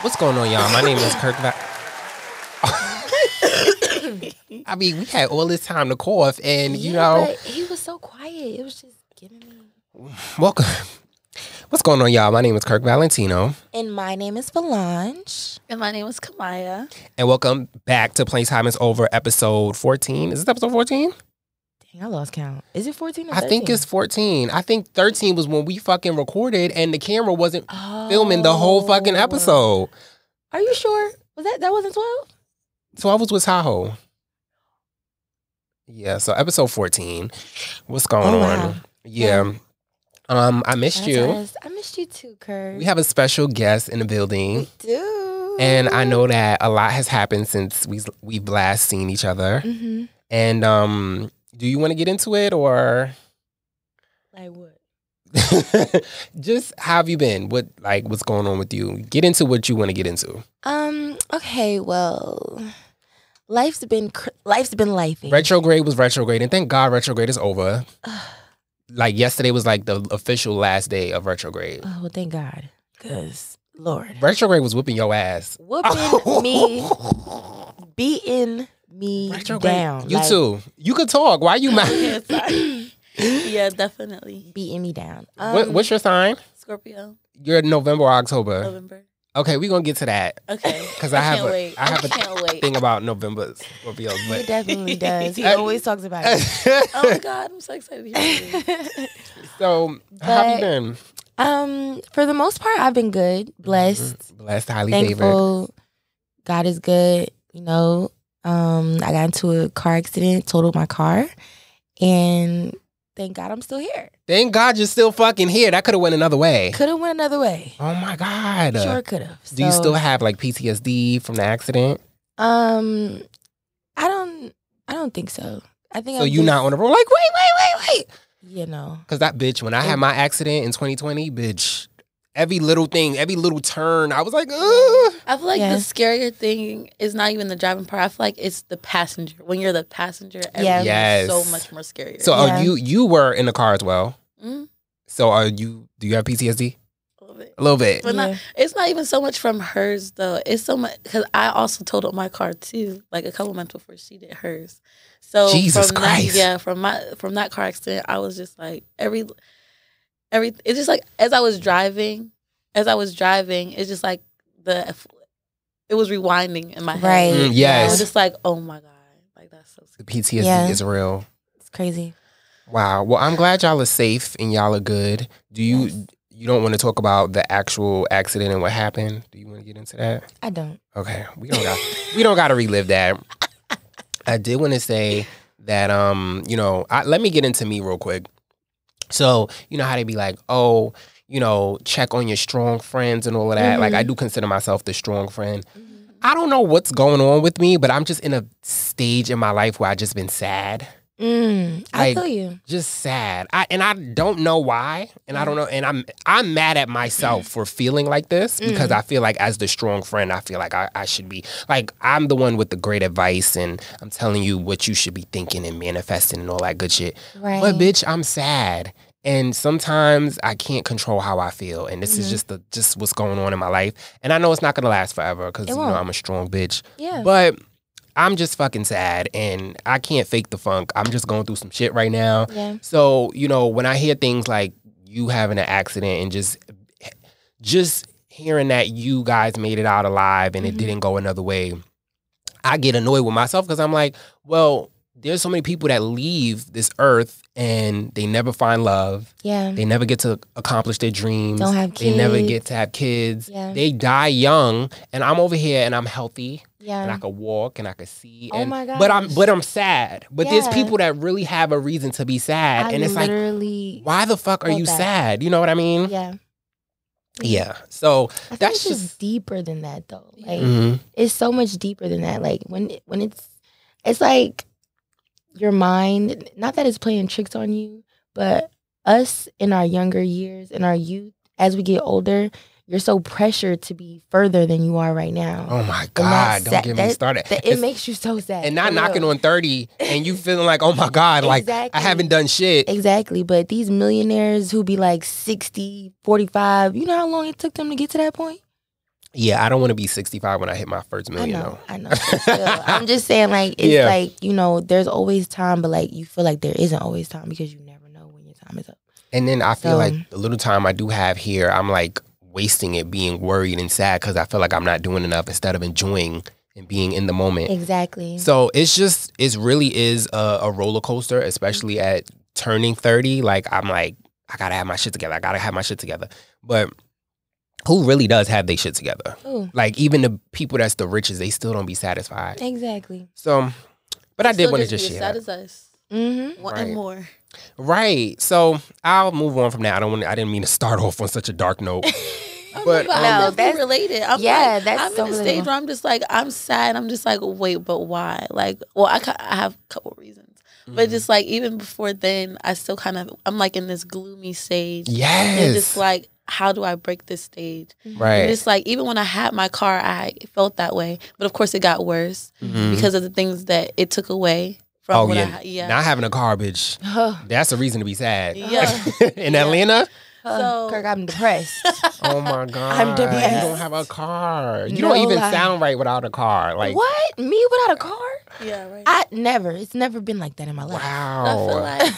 What's going on, y'all? My name is Kirk. I mean, we had all this time to cough, and you know, but he was so quiet. It was just giving me. Welcome. What's going on, y'all? My name is Kirk Valentino, and my name is Falange, and my name is Kamaya. And welcome back to Playtime is Over, episode 14. Is this episode 14? Dang, I lost count. Is it 14 or 13? I think it's 14. I think 13 was when we fucking recorded, and the camera wasn't filming the whole fucking episode. Are you sure? That wasn't 12? So I was with Tahoe. Yeah, so episode 14. What's going on? Wow. Yeah. I missed you. I missed you too, Kurt. We have a special guest in the building. We do. And I know that a lot has happened since we've last seen each other. Mm-hmm. And do you want to get into it or? Like what? Just how have you been? What's going on with you? Get into what you want to get into. Okay, well, life's been lifing. Retrograde was retrograde, and thank God retrograde is over. Like yesterday was like the official last day of retrograde. Oh, well, thank God, because Lord, retrograde was whooping your ass, whooping me, beating me retrograde down. You too. You could talk. Why you mad? Yeah, definitely beating me down. What's your sign? Scorpio. You're November or October? November. Okay, we're gonna get to that. Okay. Because I have a thing about November Scorpios. But he definitely does. He always talks about it. Oh my God, I'm so excited to hear you. So, how have you been? For the most part, I've been good, blessed, highly thankful. favored. God is good. You know, I got into a car accident, totaled my car, and thank God I'm still here. Thank God you're still fucking here. That could have went another way. Could have went another way. Oh my God. Sure could have. Do you still have like PTSD from the accident? I don't think so. I think so. You're not on the road like wait. You know, because that bitch when I had my accident in 2020, bitch. Every little thing, every little turn, I was like, ugh. I feel like the scarier thing is not even the driving part. I feel like it's the passenger. When you're the passenger, everything is so much more scarier. So you were in the car as well? Mm-hmm. So do you have PTSD? A little bit. But yeah. It's not even so much from hers, though. It's so much, because I also totaled my car, too, like a couple months before she did hers. So Jesus Christ. From that car accident, I was just like, it's just like, as I was driving, it's just like it was rewinding in my head. Right. Yes. I was just like, oh my God. Like, that's so scary. The PTSD is real. It's crazy. Wow. Well, I'm glad y'all are safe and y'all are good. Do you you don't want to talk about the actual accident and what happened? Do you want to get into that? I don't. Okay. We don't got to relive that. I did want to say that let me get into me real quick. So, you know how they be like, oh, check on your strong friends and all of that. Mm-hmm. Like, I do consider myself the strong friend. Mm-hmm. I don't know what's going on with me, but I'm just in a stage in my life where I just been sad. I feel you. Just sad. I don't know why. And I don't know. And I'm mad at myself for feeling like this because I feel like as the strong friend, I feel like I should be like, I'm the one with the great advice and I'm telling you what you should be thinking and manifesting and all that good shit. Right. But bitch, I'm sad. And sometimes I can't control how I feel. And this is just what's going on in my life. And I know it's not going to last forever because, I'm a strong bitch. Yeah. But I'm just fucking sad and I can't fake the funk. I'm just going through some shit right now. Yeah. So, when I hear things like you having an accident and just hearing that you guys made it out alive and it didn't go another way, I get annoyed with myself because I'm like, well, there's so many people that leave this earth and they never find love. Yeah. They never get to accomplish their dreams. Don't have kids. They never get to have kids. Yeah. They die young and I'm over here and I'm healthy. Yeah. And I could walk and I could see. Oh my God. But I'm sad. But there's people that really have a reason to be sad. And it's like, why the fuck are you sad? You know what I mean? Yeah. Yeah. So I that's think it's deeper than that though. Like it's so much deeper than that. Like when it's like your mind, not that it's playing tricks on you, but us in our younger years, in our youth, as we get older, you're so pressured to be further than you are right now. Oh my God, don't get me started. It makes you so sad. And not knocking on 30 and you feeling like, oh my God, like I haven't done shit. Exactly. But these millionaires who be like 60, 45, you know how long it took them to get to that point? Yeah, I don't want to be 65 when I hit my first million. I know. Still, I'm just saying, like, it's like, you know, there's always time, but like you feel like there isn't always time because you never know when your time is up. And then I feel like the little time I do have here, I'm like wasting it being worried and sad because I feel like I'm not doing enough instead of enjoying and being in the moment. Exactly. So it really is a roller coaster, especially at turning 30. Like, I'm like, I gotta have my shit together. But who really does have their shit together? Ooh. Like, even the people that's the richest, they still don't be satisfied. Exactly. So, but I did want to just share that. that. As us. Mm-hmm. And more. Right. So I'll move on from that. I didn't mean to start off on such a dark note. But no, that's related. I'm that's I'm so in a stage where I'm just like, I'm sad. I'm just like, wait, but why? Like, well, I have a couple reasons. But just like, even before then, I still I'm like in this gloomy stage. Yes. And just like, how do I break this stage? Right. And it's like, even when I had my car, I felt that way. But of course, it got worse because of the things that it took away from Not having a car, bitch. That's a reason to be sad. Yeah. In Atlanta? So, Kirk, I'm depressed. Oh my God. I'm depressed. You don't have a car. You don't even sound right without a car. Like, what? Me without a car? Yeah, right. It's never been like that in my life. Wow. I feel like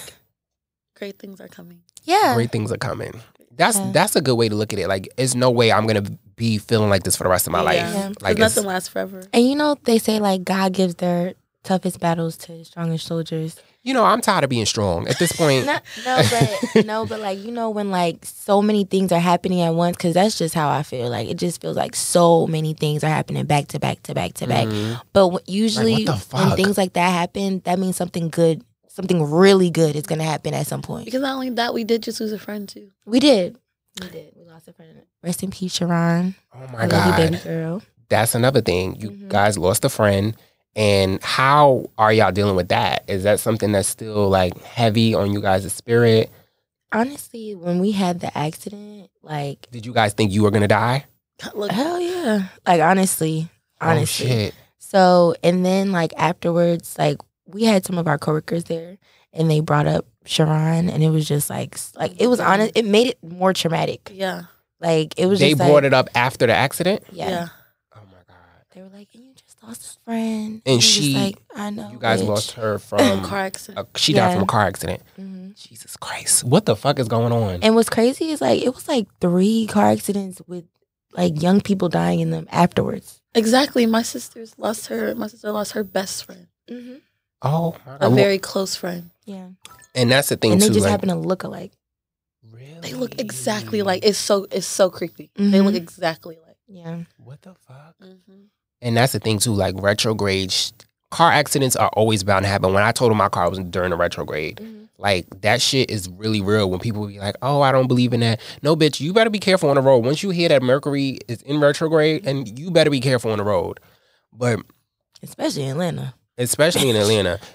great things are coming. Yeah. Great things are coming. That's a good way to look at it. Like, there's no way I'm going to be feeling like this for the rest of my life. Yeah. Like, nothing lasts forever. And you know, they say like God gives their toughest battles to his strongest soldiers. You know, I'm tired of being strong at this point. but like, you know, when like so many things are happening at once, because that's just how I feel. Like, it just feels like so many things are happening back to back to back to back. But usually when things like that happen, that means something really good is going to happen at some point. Because not only that, we did just lose a friend too. We did. We lost a friend. Rest in peace, Sharon. Oh my God. Baby girl. That's another thing. You guys lost a friend. And how are y'all dealing with that? Is that something that's still like heavy on you guys' spirit? Honestly, when we had the accident, like, did you guys think you were gonna die? Hell yeah. Like, honestly. Oh shit. So, and then like afterwards, like, we had some of our coworkers there and they brought up Sharon, and it was just like it was honest. It made it more traumatic. Yeah. Like, it was They just brought it up after the accident? Yeah. Oh my God. They were like, and you just lost a friend. And she, like, I know. You guys lost her from car accident. She died from a car accident. Jesus Christ. What the fuck is going on? And what's crazy is like, it was like 3 car accidents with like young people dying in them afterwards. Exactly. My sister lost her best friend. Oh my God. A very close friend. Yeah. And that's the thing and too. And they just like, happen to look alike. Really? They look exactly like, it's so creepy. They look exactly like. Yeah. What the fuck? And that's the thing too, like retrograde, car accidents are always bound to happen. When I told him my car was during a retrograde, like that shit is really real. When people be like, oh, I don't believe in that. No, bitch, you better be careful on the road. Once you hear that Mercury is in retrograde, and you better be careful on the road. But especially in Atlanta.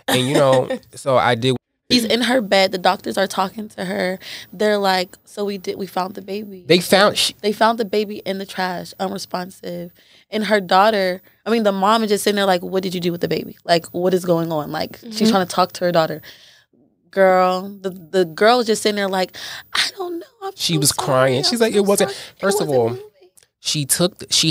And you know, so I did. She's in her bed. The doctors are talking to her. They're like, so we found the baby. They found the baby in the trash, unresponsive. And her daughter, the mom is just sitting there like, what did you do with the baby? Like, what is going on? Like, she's trying to talk to her daughter. Girl, the girl was just sitting there like, I don't know. She was crying. She's like, it wasn't. First of all, she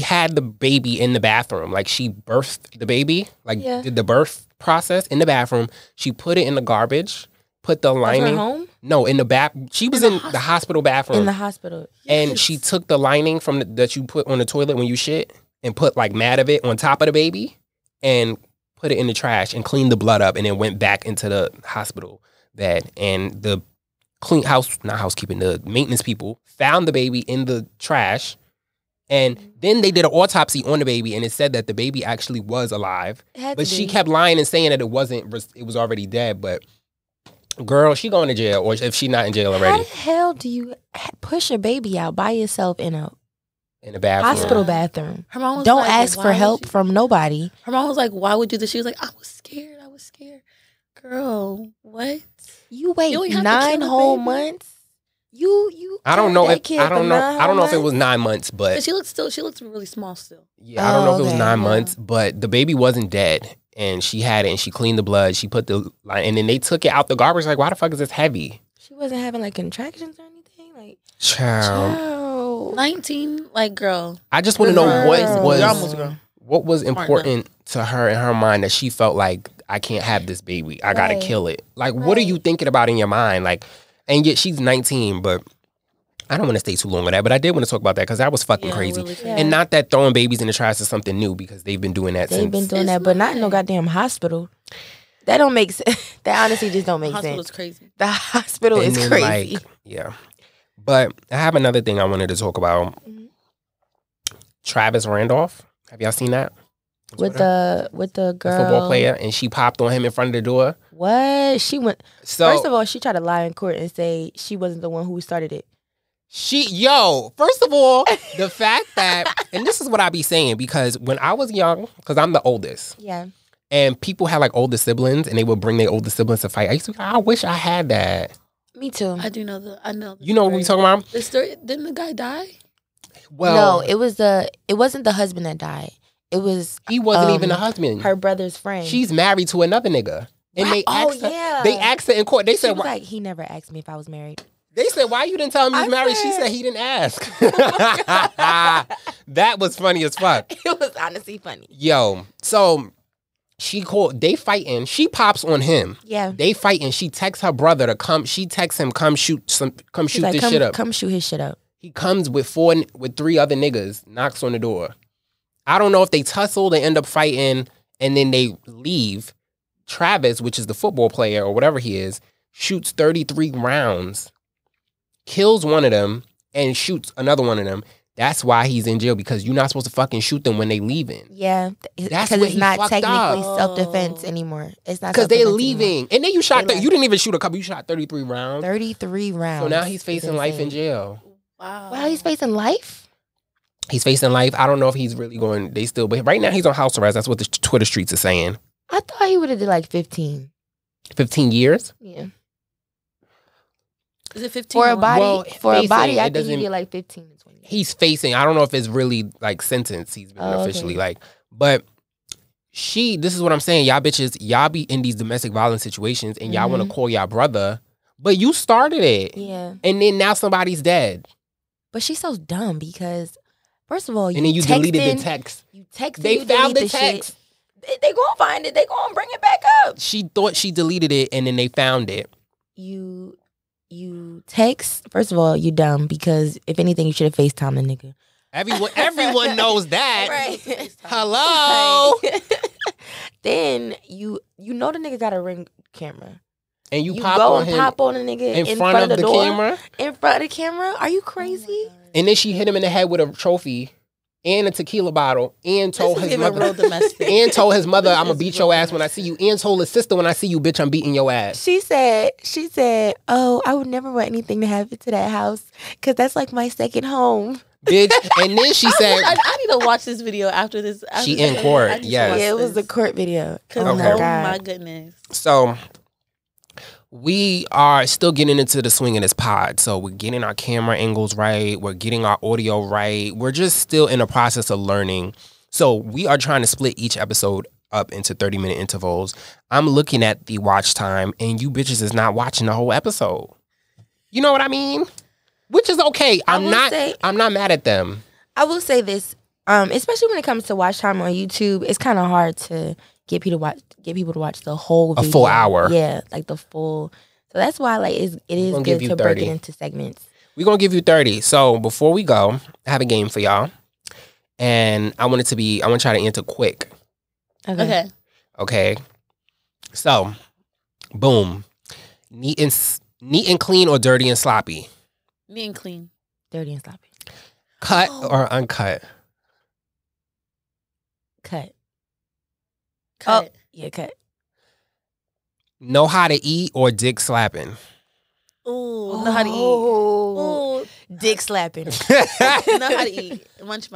had the baby in the bathroom. Like, she birthed the baby, did the birth process in the bathroom. She put it in the garbage, put the lining. Her home? No, in the bath. She was in the hospital bathroom. In the hospital. And she took the lining from that you put on the toilet when you shit and put like mat of it on top of the baby and put it in the trash and cleaned the blood up and then went back into the hospital bed. And the the maintenance people found the baby in the trash. And then they did an autopsy on the baby, and it said that the baby actually was alive. But she kept lying and saying that it was already dead. But girl, she going to jail, or if she not in jail already. How the hell do you push a baby out by yourself in a bathroom. Hospital bathroom? Her mom was Don't like, ask for help from nobody. Her mom was like, why would you do this? She was like, I was scared. Girl, what? You wait 9 whole months? You I don't know if it was 9 months, but she looked really small still. Yeah, I don't know if it was 9 months, but the baby wasn't dead, and she had it, and she cleaned the blood. She put the line, and then they took it out the garbage. Like, why the fuck is this heavy? She wasn't having like contractions or anything, like. Child. no. 19, like, girl. I just want to know You're almost grown. what was important to her in her mind that she felt like, I can't have this baby. I gotta kill it. Like, what are you thinking about in your mind? Like, and yet she's 19, but I don't want to stay too long on that, but I did want to talk about that because that was fucking crazy. Really And not that throwing babies in the trash is something new because they've been doing that since. They've been doing that, but not in no goddamn hospital. That don't make sense. That honestly just don't make sense. The hospital is crazy. The hospital is crazy. Like, yeah. But I have another thing I wanted to talk about. Travis Randolph. Have y'all seen that? With the girl, the football player, and she popped on him in front of the door. What? She went. So first of all, she tried to lie in court and say she wasn't the one who started it. First of all, the fact that, and this is what I be saying, because when I was young, because I'm the oldest. Yeah. And people had like older siblings, and they would bring their older siblings to fight. I used to be like, I wish I had that. Me too. I do know I know. You know what we talking about? The story. Didn't the guy die? Well, no, it wasn't the husband that died. It was he wasn't even a husband. Her brother's friend. She's married to another nigga, and they asked her. They asked her in court. They said, like, he never asked me if I was married. They said, why you didn't tell him you was married? She said he didn't ask. That was funny as fuck. It was honestly funny. Yo, so she called. They fighting. She pops on him. Yeah. They fighting. She texts her brother to come. She texts him, come shoot this shit up. Come shoot his shit up. He comes with 3 other niggas, knocks on the door. I don't know if they tussle, they end up fighting, and then they leave. Travis, which is the football player or whatever he is, shoots 33 rounds, kills one of them, and shoots another one of them. That's why he's in jail, because you're not supposed to fucking shoot them when they leaving. Yeah, because it's not technically self-defense anymore. It's not because they're leaving, and then you shot. You didn't even shoot a couple. You shot 33 rounds. 33 rounds. So now he's facing life in jail. Wow, he's facing life. He's facing life. I don't know if he's really going. But right now he's on house arrest. That's what the Twitter streets are saying. I thought he would have did like 15. 15 years. Yeah. Is it 15 for a body? Well, for a body, I think he did like 15 to 20. He's facing. I don't know if it's really like sentenced. He's been officially like, but this is what I'm saying. Y'all bitches, y'all be in these domestic violence situations, and y'all want to call y'all brother, but you started it. Yeah. And then now somebody's dead. But she's so dumb because, first of all, and then you deleted the text. You texted. They found the text. They gonna find it. They gonna bring it back up. She thought she deleted it, and then they found it. You text. First of all, you dumb, because if anything, you should have FaceTime the nigga. Everyone knows that. Right. Hello. Right. Then you know the nigga got a Ring camera. And you pop on the nigga in front of the door, camera? In front of the camera? Are you crazy? And then she hit him in the head with a trophy and a tequila bottle, and told his mother, and told his mother, I'm gonna beat your ass when I see you, and told his sister, when I see you, bitch, I'm beating your ass. She said, oh, I would never want anything to happen to that house, because that's like my second home. Bitch. And then she said, I need to watch this video after this. She in court. Yes. Yeah, it was the court video. Oh my goodness. So we are still getting into the swing of this pod. So we're getting our camera angles right. We're getting our audio right. We're just still in the process of learning. So we are trying to split each episode up into 30-minute intervals. I'm looking at the watch time, and you bitches is not watching the whole episode. You know what I mean? Which is okay. I'm not mad at them. I will say this, especially when it comes to watch time on YouTube, it's kind of hard to get people to watch the whole video. A full hour. Yeah, like the full. So that's why it is good to break it into segments. We're going to give you 30. So before we go, I have a game for y'all. And I want to try to answer quick. Okay. So, boom. Neat and clean or dirty and sloppy? Neat and clean. Dirty and sloppy. Cut or uncut? Cut. Cut. Oh, yeah, cut. Know how to eat or dick slapping? Ooh, know how to eat. Ooh, dick slapping. Know how to eat. Munch.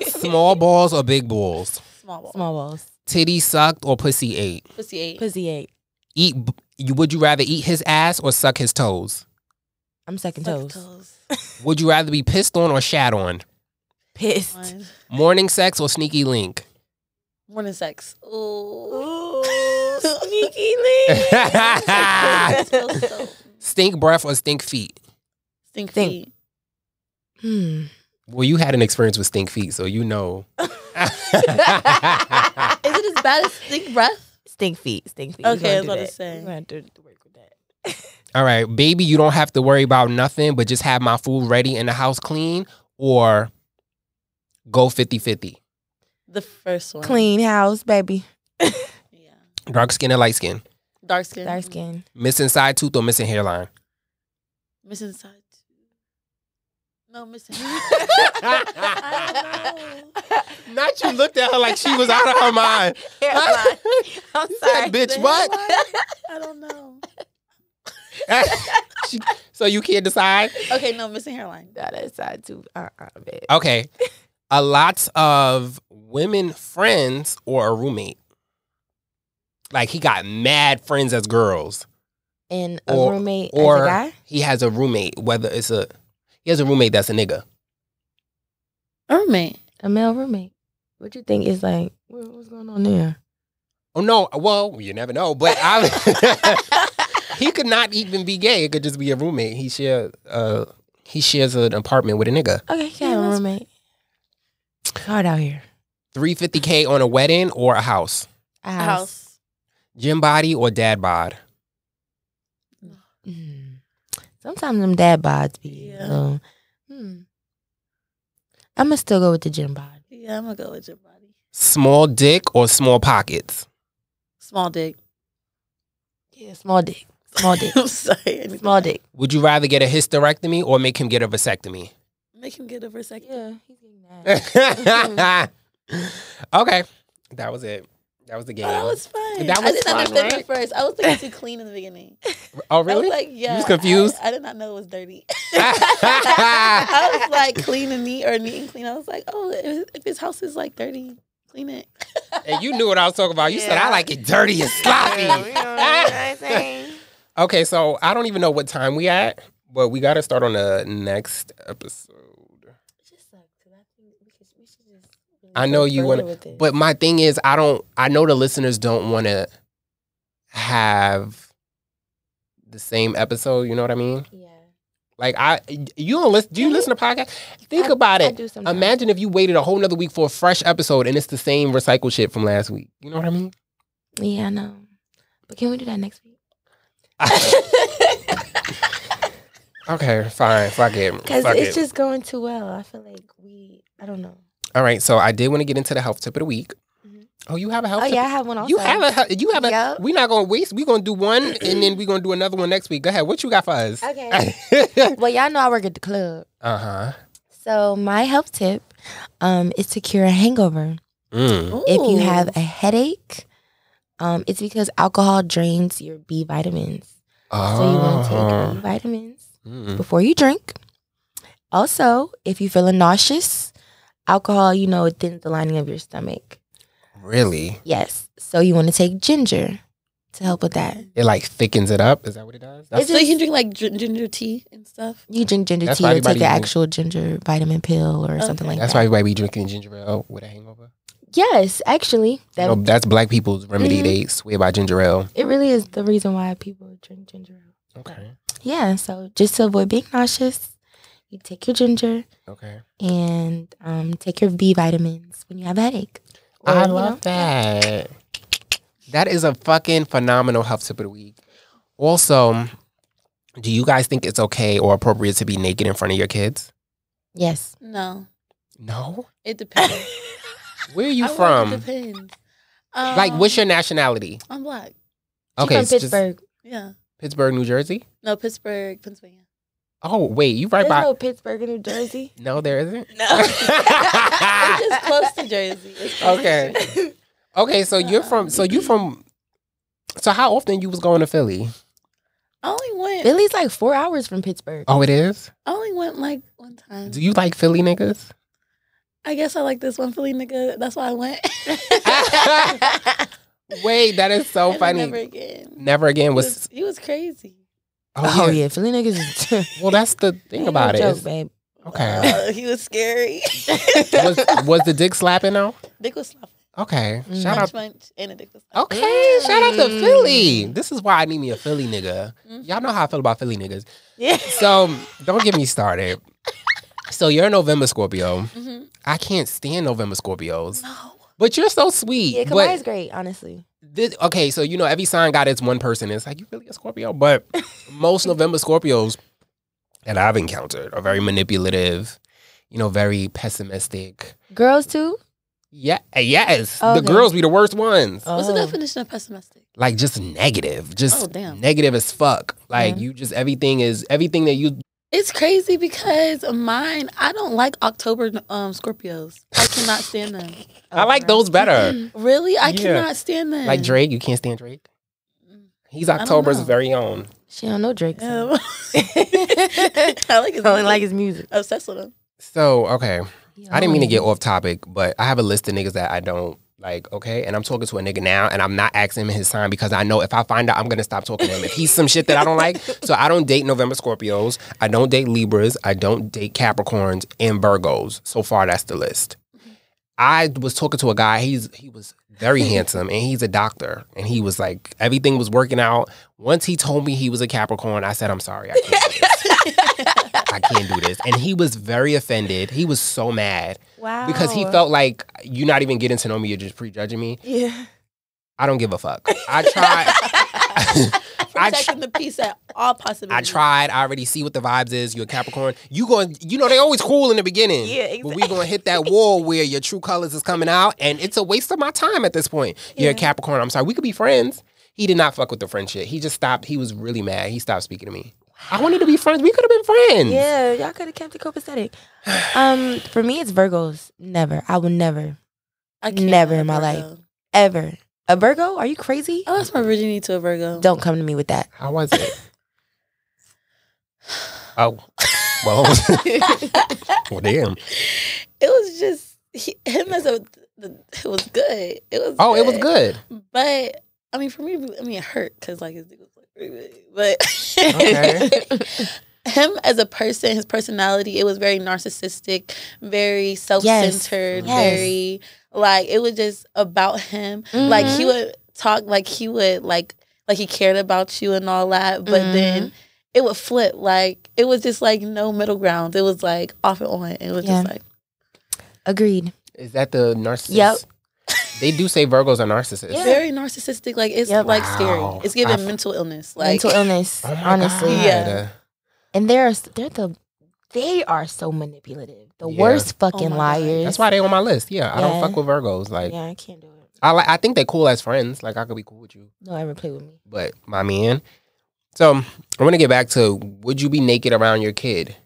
Small balls or big balls? Small balls. Titty sucked or pussy ate? Pussy ate. Would you rather eat his ass or suck his toes? I'm sucking toes. Would you rather be pissed on or shat on? Pissed. Morning sex or sneaky link? Morning sex. Ooh, sneaky link. Stink breath or stink feet? Stink feet. Well, you had an experience with stink feet, so you know. Is it as bad as stink breath? Stink feet. Okay, I was about to say. We're going to work with that. All right, baby, you don't have to worry about nothing, but just have my food ready and the house clean, or go 50-50. The first one. Clean house, baby. Yeah. Dark skin or light skin? Dark skin. Dark skin. Missing side tooth or missing hairline? Missing side. No, missing. I don't know. Not you looked at her like she was out of her mind. Hairline. I'm You sorry. said, bitch, The what? hairline? I don't know. So you can't decide? Okay, no, missing hairline. Nah, that side too. Babe. Okay. A lot of women friends or a roommate? Like he got mad friends as girls. And a Or- roommate or as a guy? he has a roommate, he has a roommate that's a nigga. Roommate. A male roommate. What you think is like, what's going on there? Oh no, well, you never know. But he could not even be gay. It could just be a roommate. He shares an apartment with a nigga. Okay, he got a roommate. It's hard out here. $350K on a wedding or a house? A A house. house. Gym body or dad bod? Sometimes them dad bods be. Yeah. So, I'm going to still go with the gym bod. Yeah, I'm gonna go with your body. Small dick or small pockets? Small dick. Yeah, small dick. Small dick. I'm sorry. Small dick. Would you rather get a hysterectomy or make him get a vasectomy? Make him get a vasectomy. Yeah, he's getting mad. Okay. That was it. That was the game. Oh, that was fun. That I was didn't fun, understand right? at first. I was thinking too clean in the beginning. Oh, I really? was like, yeah. You was confused? I did not know it was dirty. I was like, clean and neat or neat and clean. I was like, oh, if his house is like dirty, clean it. And you knew what I was talking about. You said, Yeah. I like it dirty and sloppy. You know what I'm saying? Okay, so I don't even know what time we at, but we got to start on the next episode. It just sucks because I think we should just. Really I know go you further want with to, it. but my thing is, I know the listeners don't want to have the same episode. You know what I mean? Yeah. Like you don't listen. Do you listen to podcasts? Think about I it. do sometimes. Imagine if you waited a whole nother week for a fresh episode and it's the same recycled shit from last week. You know what I mean? Yeah, I know. But can we do that next week? Okay, fine. Fuck it. Because Fuck it's it. just going too well. I feel like I don't know. All right, so I did want to get into the health tip of the week. Mhm. Oh, you have a health Oh tip? yeah, I have one also. You have a. Yup. We're not gonna waste. We're gonna do one, and then we're gonna do another one next week. Go ahead. What you got for us? Okay. Well, y'all know I work at the club. Uh-huh. So my health tip is to cure a hangover. If you have a headache, it's because alcohol drains your B vitamins. So you want to take B vitamins before you drink. Also, if you're feeling nauseous, alcohol, it thins the lining of your stomach. Really? Yes. So you want to take ginger to help with that. It like thickens it up. Is that what it does? It's So you can drink like ginger tea and stuff. You drink ginger That's tea why or take everybody an drink- actual ginger vitamin pill or something like That's that. why everybody be drinking ginger ale with a hangover. Yes, actually. That That's black people's remedy. Mhm. They swear by ginger ale. It really is the reason why people drink ginger ale. Okay. Yeah, so just to avoid being nauseous, you take your ginger Okay. and take your B vitamins when you have a headache. Or, I you love know, that. That is a fucking phenomenal health tip of the week. Also, do you guys think it's okay or appropriate to be naked in front of your kids? Yes. No, No. it depends. Where are you It from? depends. Like, what's your nationality? I'm black. She Okay, from it's just Pittsburgh. Yeah. Pittsburgh, New Jersey. No, Pittsburgh, Pennsylvania. Oh wait, you right There's by? no Pittsburgh in New Jersey. No, there isn't. No. It's just close to Jersey. It's close to Okay. Jersey. Okay, so you're from. So how often you was going to Philly? I only went. Philly's like 4 hours from Pittsburgh. Oh, it is. I only went like one time. Do you like Philly niggas? I guess I like this one Philly nigga. That's why I went. Wait, that is so And funny. Never again. Never again was. He was crazy. Oh yeah, Philly niggas is Well, that's the thing about it. Joke, It's- babe. Okay. He was scary. was the dick slapping though? Dick was slapping. Okay. Shout Punch, out. punch, and a dick was slapping. Okay, shout out to Philly. This is why I need me a Philly nigga. Mhm. Y'all know how I feel about Philly niggas. Yeah. So don't get me started. So you're a November Scorpio. Mm-hmm. I can't stand November Scorpios. No. But you're so sweet. Yeah, Kamaya's great, honestly. Okay, so every sign got its one person. It's like, you really a Scorpio? But most November Scorpios that I've encountered are very manipulative, very pessimistic. Girls too? Yeah, yes. Okay. The girls be the worst ones. What's the definition of pessimistic? Like just negative. Just damn. negative as fuck. Like you just everything that you. It's crazy because I don't like October Scorpios. I cannot stand them. I like those better. Really? I cannot stand them. Like Drake, you can't stand Drake? He's October's very own. She don't know Drake. So. I like his I only like his music. Obsessed with him. So, okay. I didn't mean to get off topic, but I have a list of niggas that I don't like, okay? And I'm talking to a nigga now, and I'm not asking him his sign because I know if I find out, I'm going to stop talking to him. If he's some shit that I don't like. So I don't date November Scorpios. I don't date Libras. I don't date Capricorns and Virgos. So far, that's the list. I was talking to a guy. He was very handsome, and he's a doctor. And he was like, everything was working out. Once he told me he was a Capricorn, I said, I'm sorry, I can't do this. I can't do this. And he was very offended. He was so mad. Wow. Because he felt like, you're not even getting to know me, you're just prejudging me. Yeah. I don't give a fuck. I tried. Protecting the peace at all possibilities. I tried. I already see what the vibes is. You're a Capricorn. They always cool in the beginning. Yeah, exactly. But we going to hit that wall where your true colors is coming out, and it's a waste of my time at this point. Yeah. You're a Capricorn. I'm sorry. We could be friends. He did not fuck with the friendship. He just stopped. He was really mad. He stopped speaking to me. I wanted to be friends. We could have been friends. Yeah, y'all could have kept it copacetic. For me, it's Virgos. Never. I would never. I can't never in my life. Ever. A Virgo? Are you crazy? I lost my virginity to a Virgo. Don't come to me with that. How was it? Oh. Well. Well, damn. It was just him as it was good. It was it was good. But I mean, for me, it hurt because like his dick was like pretty big. But Okay. him as a person, his personality, it was very narcissistic, very self-centered, very like it was just about him. Mm-hmm. Like he would talk like he would like he cared about you and all that, but then it would flip. Like it was just like no middle ground. It was like off and on. It was just like agreed. Is that the narcissist? Yep. They do say Virgos are narcissists. Yeah. Very narcissistic. Like it's like scary. It's giving mental illness. Like mental illness. Oh my honestly, God. Yeah. And they are so manipulative. The worst fucking liars. That's why they on my list. Yeah, I don't fuck with Virgos. Like, I can't do it. I think they're cool as friends. Like, I could be cool with you. Don't ever play with me. But my man. So I want to get back to, would you be naked around your kid?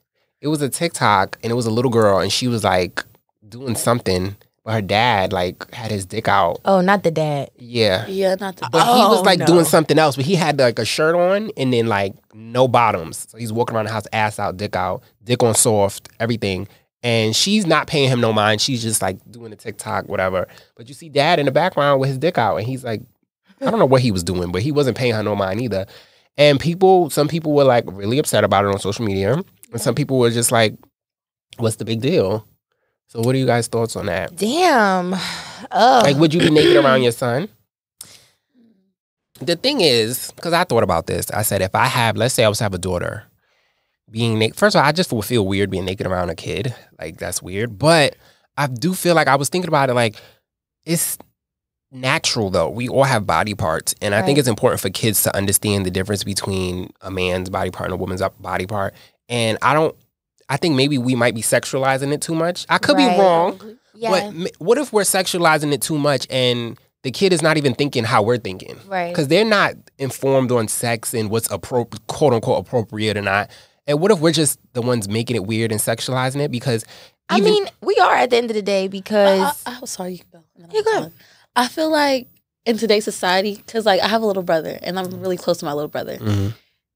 It was a TikTok, and it was a little girl, and she was like doing something, but her dad like had his dick out. Oh, not the dad. Yeah. Yeah, not the But he was like doing something else. But he had like a shirt on and then like no bottoms. So he's walking around the house, ass out, dick on soft, everything. And she's not paying him no mind. She's just like doing a TikTok, whatever. But you see dad in the background with his dick out. And he's like, I don't know what he was doing, but he wasn't paying her no mind either. And some people were like really upset about it on social media. And some people were just like, what's the big deal? So what are you guys' thoughts on that? Damn. Like, would you be naked around your son? The thing is, because I thought about this, I said, if I have, let's say I was to have a daughter, being naked, first of all, I just would feel weird being naked around a kid. Like, that's weird. But I do feel like I was thinking about it, like, it's natural, though. We all have body parts. And I think it's important for kids to understand the difference between a man's body part and a woman's body part. And I think maybe we might be sexualizing it too much. I could be wrong. Yeah. But what if we're sexualizing it too much and the kid is not even thinking how we're thinking? Right. Because they're not informed on sex and what's quote unquote appropriate or not. And what if we're just the ones making it weird and sexualizing it? Because I mean, we are at the end of the day because I'm sorry, you can go. You go. I feel like in today's society, because like I have a little brother and I'm really close to my little brother. Mm-hmm.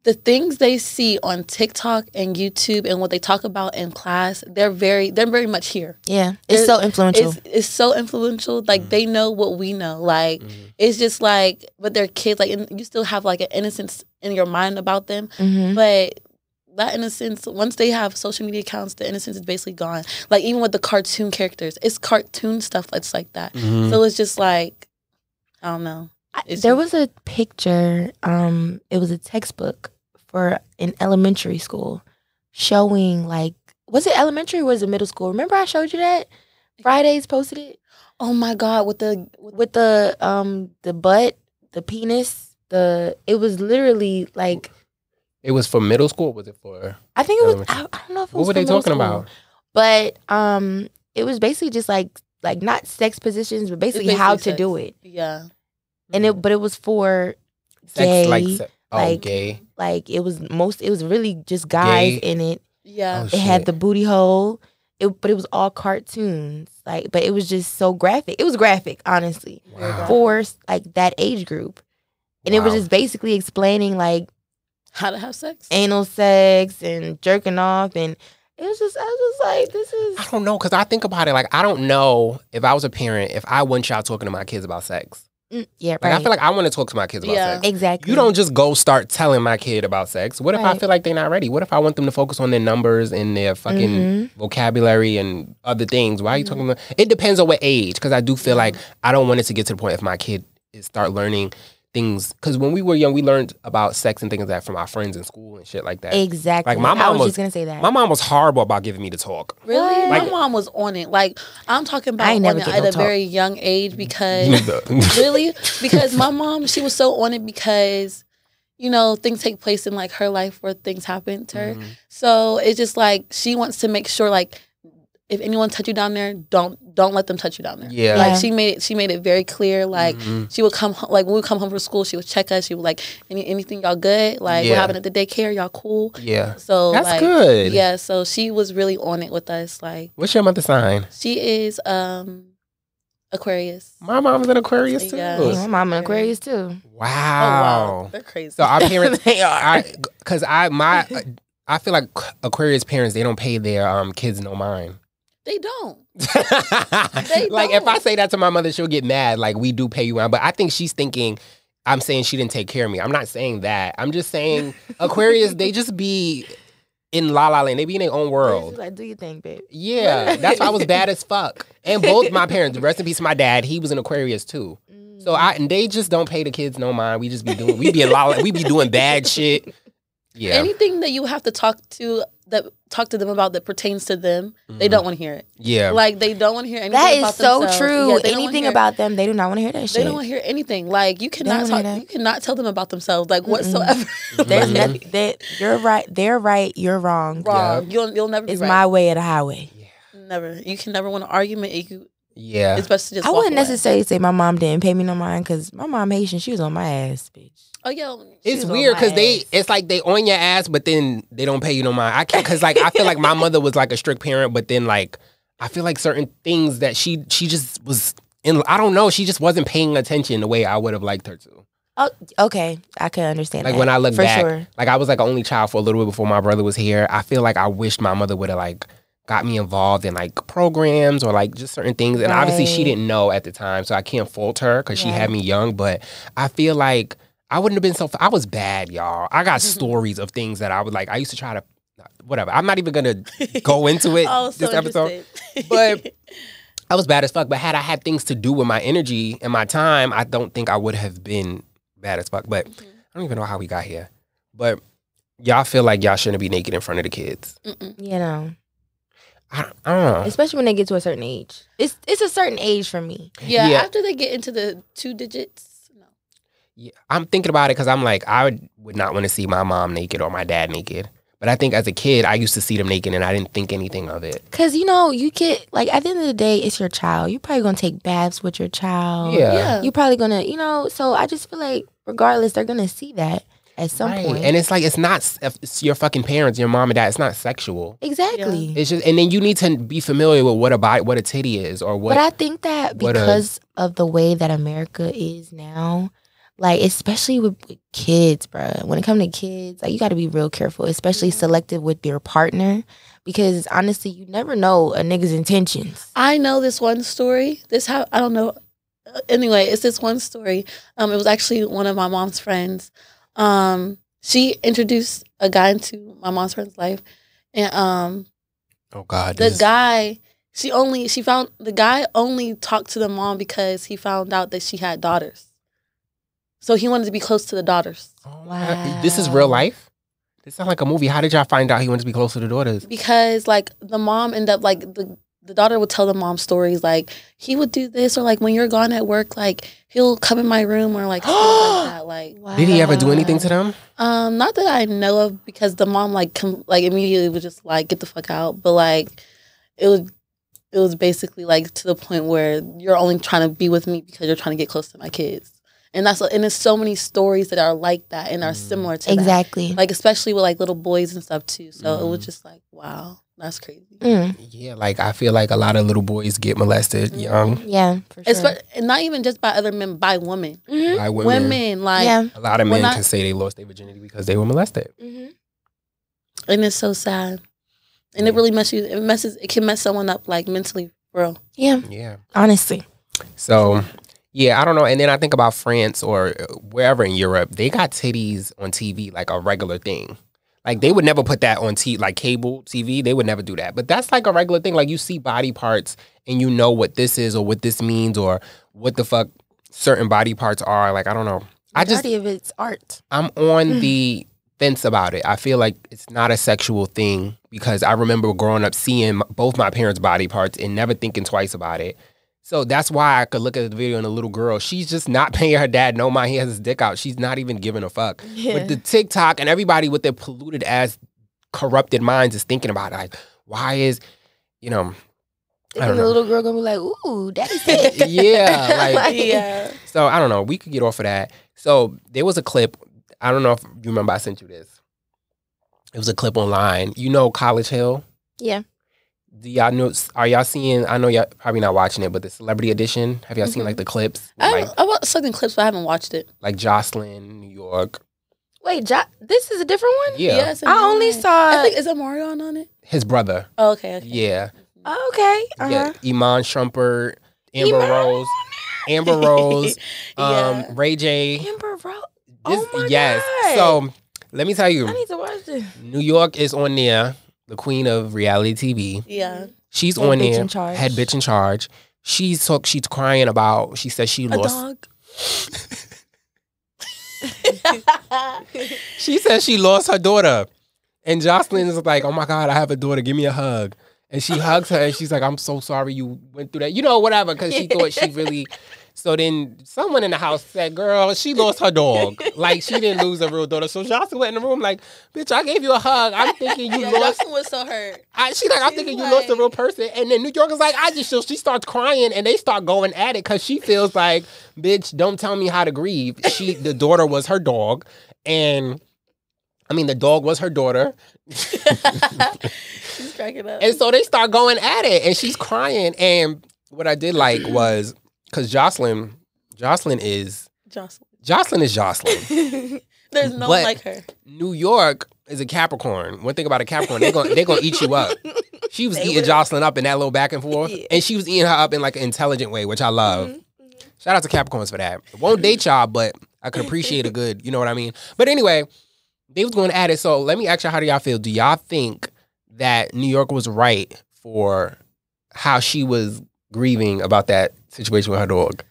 The things they see on TikTok and YouTube and what they talk about in class, they're very much here. Yeah, it's so influential. It's so influential. Like they know what we know. Like it's just like, but they're kids. Like and you still have like an innocence in your mind about them. Mm-hmm. But that innocence, once they have social media accounts, the innocence is basically gone. Like even with the cartoon characters, it's cartoon stuff that's like that. Mm-hmm. So it's just like, I don't know. There was a picture. It was a textbook for in elementary school showing like was it elementary or was it middle school? Remember I showed you that? Fridays posted it. Oh my God, with the butt, the penis, it was literally like. It was for middle school. Or was it for? I think it was. I don't know if it was. What were they talking about? But it was basically just like not sex positions, but basically how to do it. Yeah. And but it was for Sex, gay, gay. Like it was really just guys in it. Yeah. It had the booty hole. But it was all cartoons. But it was just so graphic. It was graphic, honestly, for like that age group. And it was just basically explaining like how to have sex, anal sex, and jerking off, and I was just like, this is. I don't know, because I think about it like I don't know if I was a parent if I want y'all talking to my kids about sex. Yeah, right. Like I feel like I want to talk to my kids about sex. Exactly. You don't just go start telling my kid about sex. What if I feel like they're not ready? What if I want them to focus on their numbers and their fucking vocabulary and other things? Why are you talking about? It depends on what age, because I do feel like I don't want it to get to the point if my kid start learning things, because when we were young, we learned about sex and things like that from our friends in school and shit like that. Exactly. Like my mom was just gonna say that. My mom was horrible about giving me the talk. Really? Like, my mom was on it. Like, I'm talking about on it at a very young age because really, because my mom, she was so on it because things take place in like her life where things happen to her. So it's just like she wants to make sure like if anyone touch you down there, don't let them touch you down there. Yeah. Like she made it very clear. Like she would come like when we would come home from school, she would check us. She would like anything y'all good? Like what happened at the daycare? Y'all cool? Yeah. So that's good. Yeah. So she was really on it with us. Like, what's your mother's sign? She is Aquarius. My mom's an Aquarius too. Yeah. My mom an Aquarius too. Wow. Oh, wow. They're crazy. So our parents, because I feel like Aquarius parents, they don't pay their kids no mind. They don't. Like if I say that to my mother, she'll get mad. Like we do pay you out, but I think she's thinking I'm saying she didn't take care of me. I'm not saying that. I'm just saying Aquarius, they just be in La La Land. They be in their own world. Like, do your thing, babe. Yeah, that's why I was bad as fuck. And both my parents, rest in peace, my dad, he was an Aquarius too. So and they just don't pay the kids no mind. We just be doing, we be in La La, we be doing bad shit. Yeah. Anything that you have to talk to them about that pertains to them, they don't want to hear it. Yeah. Like they don't want to hear anything that about themselves. That is so true. Yeah, anything about them, they do not want to hear that shit. They don't want to hear anything. Like you cannot talk. You cannot tell them about themselves. Like whatsoever. There's nothing. You're right. They're right. You're wrong. Wrong. Yep. You'll never. It's be right. my way or the highway. Yeah. Never. You can never win an argument. Yeah. It's best to just. I wouldn't away. necessarily say my mom didn't pay me no mind because my mom Haitian. She was on my ass, bitch. Oh yeah, it's weird because it's like they on your ass, but then they don't pay you no mind. I can't, because like I feel like my mother was like a strict parent, but then like I feel like certain things that she just was in. I don't know. She just wasn't paying attention the way I would have liked her to. Oh, okay, I can understand. Like that. when I look for back, sure. Like I was like an only child for a little bit before my brother was here. I feel like I wished my mother would have like got me involved in like programs or like just certain things. And obviously she didn't know at the time, so I can't fault her because she had me young. But I feel like I wouldn't have been so. I was bad, y'all. I got stories of things that I would like. I used to try to, whatever. I'm not even gonna go into it this episode, but I was bad as fuck. But had I had things to do with my energy and my time, I don't think I would have been bad as fuck. But I don't even know how we got here. But y'all feel like y'all shouldn't be naked in front of the kids. You know. I don't know. Especially when they get to a certain age. It's a certain age for me. Yeah, after they get into the 2 digits. Yeah, I'm thinking about it because I'm like, I would not want to see my mom naked or my dad naked. But I think as a kid, I used to see them naked and I didn't think anything of it. Because, you get, like, at the end of the day, it's your child. You're probably going to take baths with your child. Yeah. You're probably going to, so I just feel like, regardless, they're going to see that at some point. And it's like, it's your fucking parents, your mom and dad. It's not sexual. Exactly. Yeah. It's just, and then you need to be familiar with what a titty is or what. But I think that because of the way that America is now, like, especially with kids, bruh. When it comes to kids, like, you got to be real careful, especially selective with your partner. Because, honestly, you never know a nigga's intentions. I know this one story. I don't know. Anyway, it's this one story. It was actually one of my mom's friends. She introduced a guy into my mom's friend's life. And oh, God. The guy only talked to the mom because he found out that she had daughters. So he wanted to be close to the daughters. Oh, wow. This is real life? This sounds like a movie. How did y'all find out he wanted to be close to the daughters? Because like the mom ended up like the daughter would tell the mom stories like he would do this, or like when you're gone at work, like he'll come in my room, or like stuff like that. Like, Wow. Did he ever do anything to them? not that I know of, because the mom like immediately would just like get the fuck out. But like it was basically like to the point where you're only trying to be with me because you're trying to get close to my kids. And there's so many stories that are like that and are similar to Exactly. that. Like especially with like little boys and stuff too. So it was just like, wow, that's crazy. Yeah, like I feel like a lot of little boys get molested young. Yeah, for sure. And not even just by other men, by women. By women. Women, like, Yeah. A lot of men can say they lost their virginity because they were molested. and it's so sad. And it really it can mess someone up like mentally, bro. Yeah. Yeah. Honestly. So, yeah, I don't know. And then I think about France or wherever in Europe, they got titties on TV like a regular thing. Like they would never put that on like cable TV. They would never do that. But that's like a regular thing. Like you see body parts and you know what this is or what this means or what the fuck certain body parts are. Like, I don't know. Majority of it's art. I'm on the fence about it. I feel like it's not a sexual thing because I remember growing up seeing both my parents' body parts and never thinking twice about it. So that's why I could look at the video and the little girl, she's just not paying her dad no mind. He has his dick out. She's not even giving a fuck. Yeah. But the TikTok and everybody with their polluted ass, corrupted minds is thinking about it. Like, why is, I don't The know. little girl gonna be like, ooh, daddy's sick. Yeah. Like, Yeah. so I don't know. We could get off of that. So there was a clip. I don't know if you remember I sent you this. It was a clip online. You know College Hill? Yeah. Do y'all know? Are y'all seeing? I know y'all probably not watching it, but the Celebrity Edition. Have y'all seen like the clips? I watched some clips, but I haven't watched it. Like Jocelyn, New York. Wait, this is a different one? Yeah, Yes, I only saw. I think, is it Marion on it? his brother. Oh, okay. Yeah, Oh, okay. yeah. Iman Shumpert, Amber Rose, Yeah. Ray J. Amber Rose. Oh my yes. God. So let me tell you, I need to watch this. New York is on there. The queen of reality TV. Yeah. She's Head on bitch there. in charge. Head bitch in charge. She's crying about. She says she A lost. dog. She says she lost her daughter, and Jocelyn is like, "Oh my God, I have a daughter. Give me a hug." And she hugs her, and she's like, "I'm so sorry you went through that." Whatever, because she thought she really. So then someone in the house said, "Girl, she lost her dog. Like she didn't lose a real daughter." So Jocelyn went in the room like, "Bitch, I gave you a hug. I'm thinking you lost." Jocelyn was so hurt. I'm thinking you lost a real person. And then New York is like, she starts crying and they start going at it because she feels like, bitch, don't tell me how to grieve. The daughter was her dog. And the dog was her daughter. She's cracking up. And so they start going at it and she's crying. And what I did like was, because Jocelyn is Jocelyn. There's no one like her. New York is a Capricorn. One thing about a Capricorn, they're gonna eat you up. She was eating Jocelyn up in that little back and forth, and she was eating her up in like an intelligent way, which I love. Shout out to Capricorns for that. Won't date y'all, but I could appreciate a good, you know what I mean? But anyway, they was going at it. So let me ask you, how do y'all feel? Do y'all think that New York was right for how she was grieving about that situation with her dog?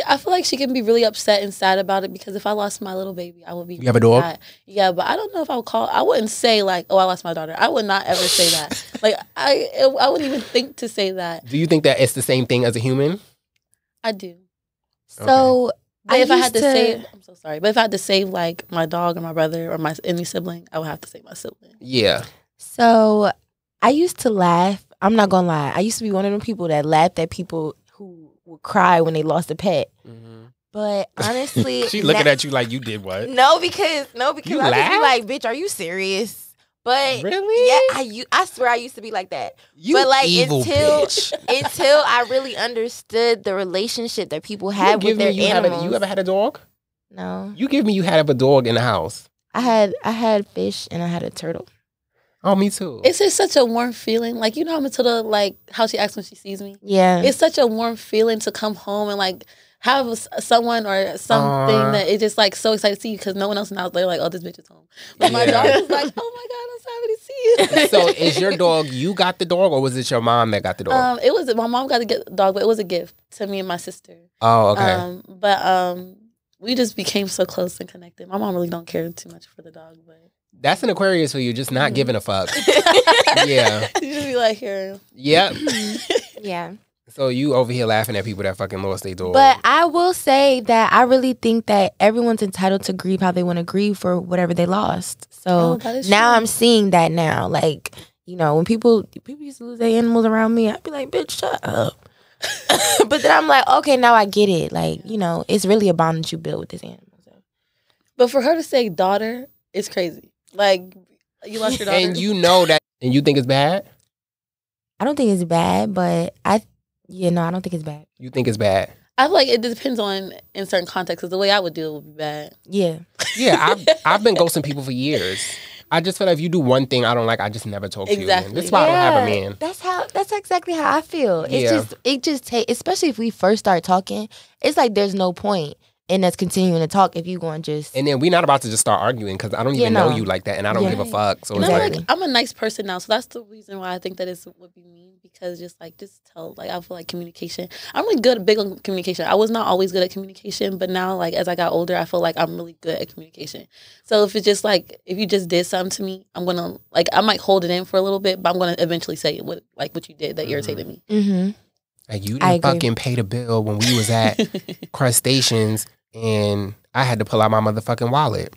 I feel like she can be really upset and sad about it, because if I lost my little baby, I would be. You have a dog? Sad. Yeah, but I don't know if I wouldn't say like, oh, I lost my daughter. I would not ever say that. Like I wouldn't even think to say that. Do you think that it's the same thing as a human? I do. So But if I had to save, I'm so sorry. But if I had to save like my dog or my brother or any sibling, I would have to save my sibling. Yeah. So I used to laugh. I'm not gonna lie. I used to be one of them people that laughed at people who would cry when they lost a pet. But honestly, she looking at you like you did what? No, because You I just be laugh? like, bitch, are you serious? But Really? yeah, I swear I used to be like that. You but like evil until bitch. I really understood the relationship that people have with their animals. You ever had a dog? No, You give me you had a dog in the house. I had fish and I had a turtle. Oh, me too. It's just such a warm feeling. Like, you know how Matilda, like, how she acts when she sees me? Yeah, It's such a warm feeling to come home and, like, have someone or something that is just, like, so excited to see you, because no one else in the house, they're like, oh, this bitch is home. But my dog is like, oh, my God, I'm so happy to see you. So is your dog, you got the dog, or was it your mom that got the dog? It was, my mom got the dog, but it was a gift to me and my sister. Oh, okay. But we just became so close and connected. My mom really don't care too much for the dog, but That's an Aquarius for you, just not giving a fuck. Yeah. You just be like, here. Yep. Yeah. So you over here laughing at people that fucking lost their dog. But I will say that I really think that everyone's entitled to grieve how they want to grieve for whatever they lost. So now I'm seeing that now. Like, you know, when people used to lose their animals around me, I'd be like, bitch, shut up. But then I'm like, okay, now I get it. Like, you know, it's really a bond that you build with this animal. So. But for her to say daughter, it's crazy. Like, you lost your daughter. And you know that, and you think it's bad? I don't think it's bad, but I don't think it's bad. You think it's bad? I feel like it depends on in certain contexts. Because the way I would do it would be bad. Yeah. Yeah, I've been ghosting people for years. I just feel like if you do one thing I don't like, I just never talk to you again. That's why I don't have a man. That's exactly how I feel. It just takes, especially if we first start talking, it's like there's no point in us continuing to talk if you going to just. And then we're not about to just start arguing because I don't even know you like that, and I don't give a fuck. So and I'm a nice person now, so that's the reason why I think that it would be mean, because just tell. Like, I feel like communication. I'm really big on communication. I was not always good at communication, but now, like, as I got older, I feel like I'm really good at communication. So if it's just like, if you just did something to me, I'm gonna, like, I might hold it in for a little bit, but I'm gonna eventually say what you did that irritated me. Mm-hmm. Like, you didn't fucking pay the bill when we was at Crustaceans. And I had to pull out my motherfucking wallet.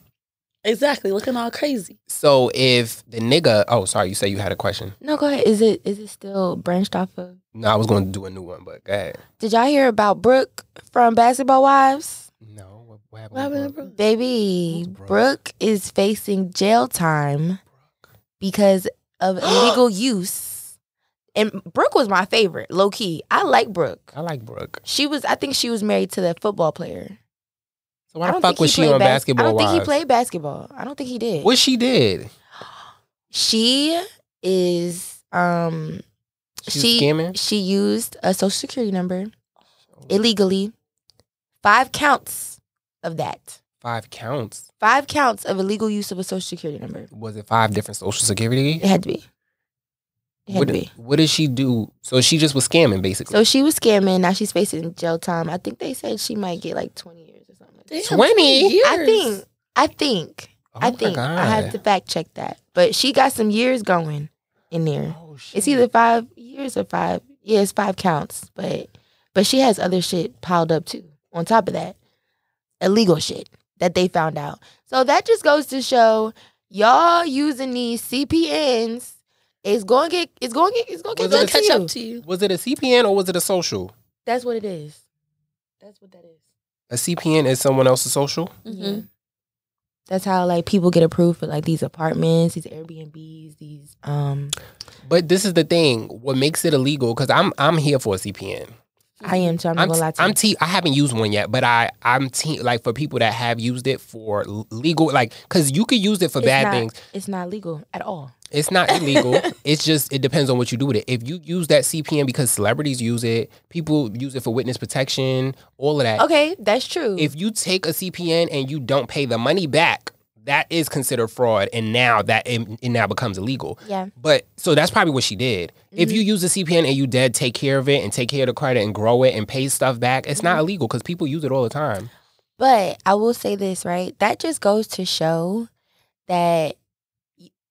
Exactly, looking all crazy. So if the nigga, oh, sorry, you say you had a question. No, go ahead. Is it still branched off of? No, I was going to do a new one, but go ahead. Did y'all hear about Brooke from Basketball Wives? No, what happened to Brooke? Baby, Brooke is facing jail time because of illegal use. And Brooke was my favorite, low key. I like Brooke. I like Brooke. I think she was married to that football player. So why the fuck was she on Basketball Wives? I don't think he played basketball. I don't think he did. What she did? She is she scamming? She used a social security number illegally. 5 counts of that. 5 counts? 5 counts of illegal use of a social security number. Was it 5 different social security? It had to be. What did she do? So she just was scamming, basically. So she was scamming. Now she's facing jail time. I think they said she might get like 20 years or something. Damn, 20 years? I think. Oh I think. I have to fact check that. But she got some years going in there. Oh, shit. It's either 5 years or 5. Yeah, it's 5 counts. But she has other shit piled up too. On top of that, illegal shit that they found out. So that just goes to show y'all using these CPNs. It's going to catch up to you. Was it a CPN or was it a social? That's what it is. That's what that is. A CPN is someone else's social? Mm-hmm. Yeah. That's how, like, people get approved for, like, these apartments, these Airbnbs, these But this is the thing. What makes it illegal? Because I'm here for a CPN. I am too. I'm not gonna lie to you. I haven't used one yet, but I'm like, for people that have used it for legal, like, because you could use it for bad things. It's not legal at all. It's not illegal. It's just, it depends on what you do with it. If you use that CPN because celebrities use it, people use it for witness protection, all of that. Okay, that's true. If you take a CPN and you don't pay the money back, that is considered fraud, and now it now becomes illegal. Yeah. But so that's probably what she did. Mm-hmm. If you use a CPN and you take care of it and take care of the credit and grow it and pay stuff back, it's not illegal because people use it all the time. But I will say this, right? That just goes to show that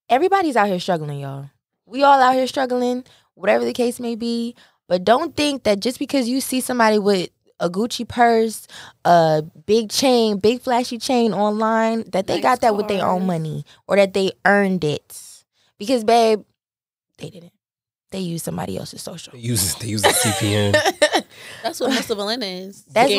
everybody's out here struggling, y'all. We all out here struggling, whatever the case may be. But don't think that just because you see somebody with a Gucci purse, a big chain, big flashy chain online, that they got that with their own money or that they earned it. Because, babe, they didn't. They used somebody else's social. They use a CPN. That's what most of Atlanta is. That's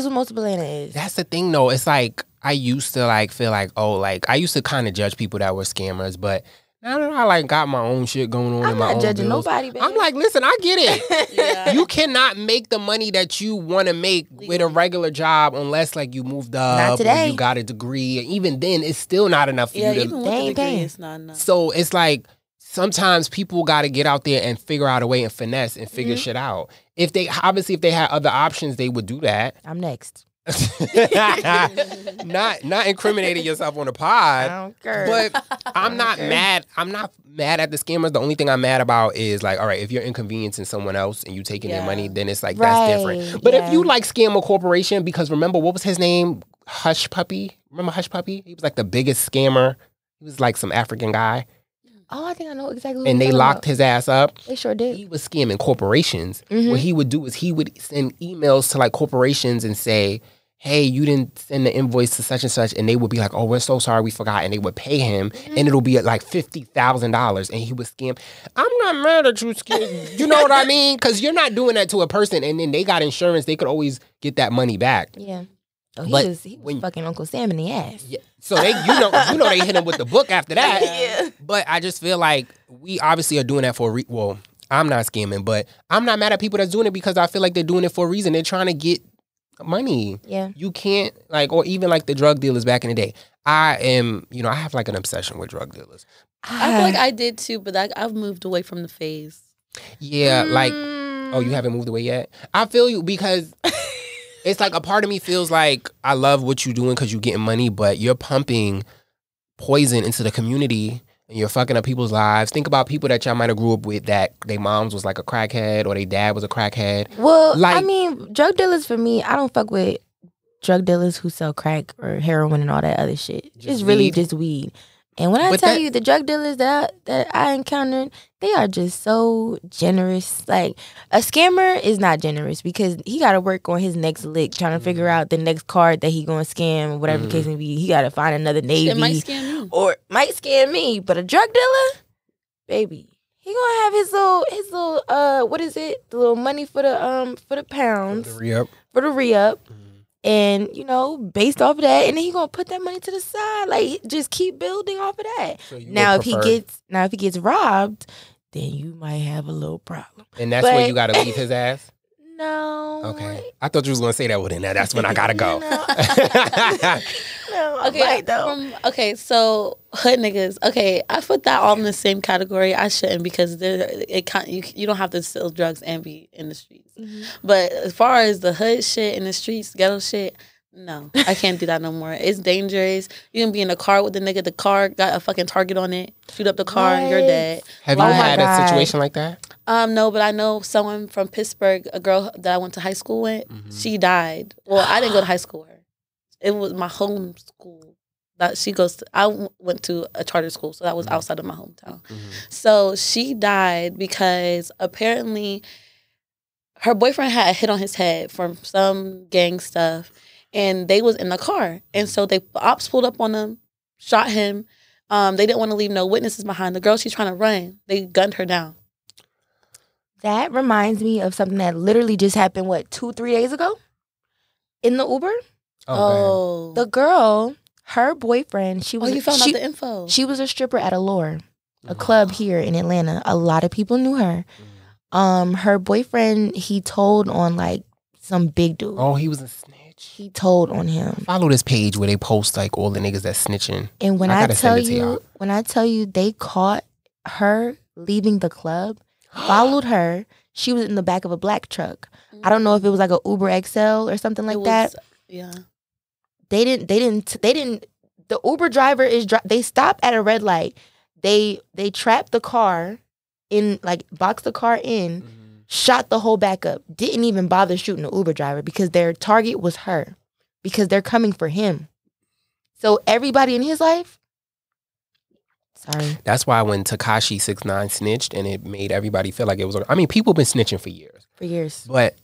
what most of Atlanta is. That's the thing, though. It's like, I used to like feel like, oh, like I used to kind of judge people that were scammers, but now that I like got my own shit going on in my own I'm not judging bills, nobody, baby. I'm like, listen, I get it. Yeah. You cannot make the money that you want to make with a regular job unless like you moved up Not today. or you got a degree. And even then, it's still not enough for you to. Even with the degree, it's not enough. So it's like sometimes people got to get out there and figure out a way and finesse and figure shit out. If they had other options, they would do that. I'm next. not incriminating yourself on the pod. I don't care. But I'm not mad. I'm not mad at the scammers. The only thing I'm mad about is like, all right, if you're inconveniencing someone else and you taking their money, then it's like that's different. But if you like scam a corporation, because remember what was his name? Hush Puppy. Remember Hush Puppy? He was like the biggest scammer. He He was like some African guy. Oh, I think I know exactly who And they locked his ass up. They sure did. He was scamming corporations. What he would do is he would send emails to like corporations and say, hey, you didn't send the invoice to such and such. And they would be like, oh, we're so sorry, we forgot. And they would pay him. And it'll be at like $50,000. And he would scam. I'm not mad at you, scam. You know what I mean? Because you're not doing that to a person. And then they got insurance. They could always get that money back. Yeah. Oh, he was fucking Uncle Sam in the ass. Yeah. So they, you know, they hit him with the book after that. Yeah. But I just feel like we obviously are doing that for well, I'm not scamming, but I'm not mad at people that's doing it because I feel like they're doing it for a reason. They're trying to get money. Yeah. You can't like, or even like the drug dealers back in the day. I am, you know, I have like an obsession with drug dealers. I feel like I did too, but I've moved away from the phase. Yeah, like, oh, you haven't moved away yet? I feel you because it's like a part of me feels like I love what you're doing because you're getting money, but you're pumping poison into the community and you're fucking up people's lives. Think about people that y'all might have grew up with that their moms was like a crackhead or their dad was a crackhead. Well, like, I mean, drug dealers for me, I don't fuck with drug dealers who sell crack or heroin and all that other shit. It's really just weed. And when I tell you the drug dealers that I encountered, they are just so generous. Like, a scammer is not generous because he got to work on his next lick, trying to figure out the next card that he going to scam or whatever the case may be. He got to find another Navy. It might scam you. Or might scam me. But a drug dealer, baby, he going to have his little what is it? The little money for the pounds. For the re-up. For the re-up. And, you know, based off of that, and then he gonna put that money to the side. Like, just keep building off of that. So now if he gets robbed, then you might have a little problem. And that's where you gotta leave his ass? No. Okay. I thought you was gonna say that within that. That's when I gotta go. Okay, so hood niggas. Okay, I put that all in the same category. I shouldn't because you don't have to sell drugs and be in the streets. But as far as the hood shit in the streets, ghetto shit, no, I can't do that no more. It's dangerous. You can be in a car with the nigga. The car got a fucking target on it. Shoot up the car, and you're dead. Have you had a situation like that? No, but I know someone from Pittsburgh, a girl that I went to high school with. She died. Well, I didn't go to high school with her. It was my home school that she goes to. I went to a charter school, so that was outside of my hometown. So she died because apparently her boyfriend had a hit on his head from some gang stuff, and they was in the car. And so the ops pulled up on them, shot him. They didn't want to leave no witnesses behind. The girl, she's trying to run. They gunned her down. That reminds me of something that literally just happened, 2-3 days ago? In the Uber? Oh. The girl, her boyfriend, she was... you found out the info. She was a stripper at Allure, a club here in Atlanta. A lot of people knew her. Her boyfriend, he told on like some big dude. Oh, he was a snitch. He told on him. Follow this page where they post like all the niggas that snitching. And when I tell you, they caught her leaving the club, followed her. She was in the back of a black truck. I don't know if it was like a Uber XL or something like that. Yeah. They didn't. The Uber driver they stopped at a red light. They trapped the car in, like, boxed the car in, shot the whole back up. Didn't even bother shooting the Uber driver because their target was her, because they're coming for him. So everybody in his life, sorry. That's why when Tekashi 6ix9ine snitched, and it made everybody feel like it was. I mean, people been snitching for years. But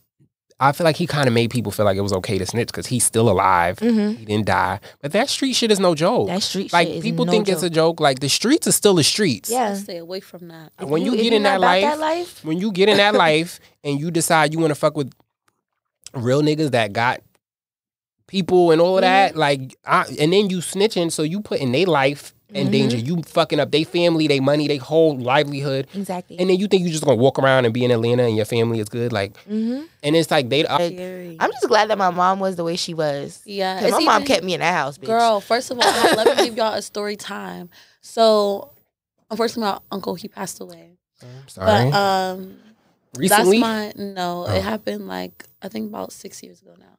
I feel like he kind of made people feel like it was okay to snitch because he's still alive. He didn't die. But that street shit is no joke. That street shit like, people think it's a joke. Like, the streets are still the streets. Yeah. Stay away from that. When you get in that life, when you get in that life and you decide you want to fuck with real niggas that got people and all of that, like, and then you snitching, so you put in their life in danger. You fucking up their family, their money, their whole livelihood. Exactly. And then you think you're just gonna walk around and be in Atlanta and your family is good, like. And it's like I'm just glad that my mom was the way she was. Yeah, because my mom kept me in that house, bitch. Girl, first of all, let me give y'all a story time. So, unfortunately, my uncle, he passed away. I'm sorry. But recently? It happened like I think about 6 years ago now.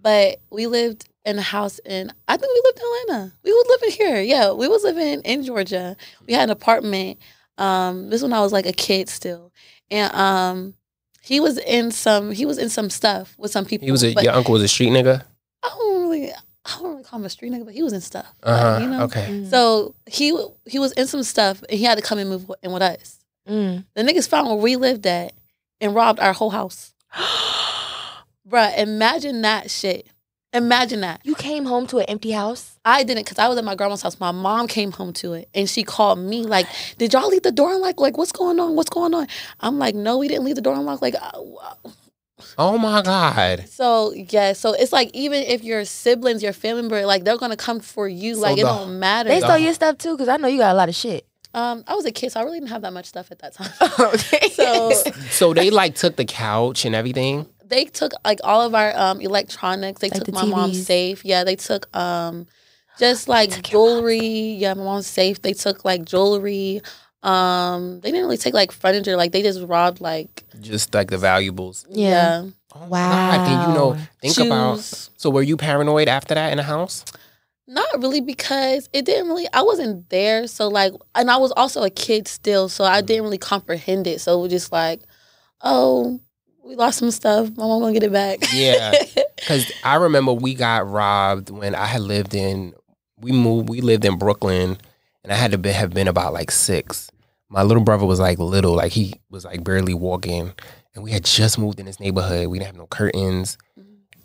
But we lived in a house I think we lived in Atlanta. We was living here. Yeah, we was living in Georgia. We had an apartment. This when I was like a kid still. And he was in some stuff with some people. Your uncle was a street nigga? I don't really call him a street nigga, but he was in stuff. Uh-huh. You know? Okay. So he was in some stuff, and he had to come and move in with us. The niggas found where we lived at and robbed our whole house. Bruh, imagine that shit. Imagine that. You came home to an empty house? I didn't, because I was at my grandma's house. My mom came home to it, and she called me like, did y'all leave the door unlocked? Like, what's going on? What's going on? I'm like, no, we didn't leave the door unlocked. Like, oh my God. So, yeah. So, it's like, even if your siblings, your family member, like, they're going to come for you. So like, it don't matter. They stole your stuff, too? Because I know you got a lot of shit. I was a kid, so I really didn't have that much stuff at that time. Okay. So they, like, took the couch and everything? They took like all of our electronics. They like took the my mom's safe. Yeah, they took just like jewelry. Yeah, my mom's safe. They took like jewelry. They didn't really take like furniture. Like they just robbed like just like the valuables. Yeah. Oh, wow. And think Shoes. about. So were you paranoid after that in the house? Not really, because it didn't really. I wasn't there, so like, and I was also a kid still, so I didn't really comprehend it. So it was just like, oh, we lost some stuff. My mom gonna get it back. Yeah, because I remember we got robbed when I had lived in. We lived in Brooklyn, and I had to have been about like 6. My little brother was like little, like he was like barely walking, and we had just moved in this neighborhood. We didn't have no curtains,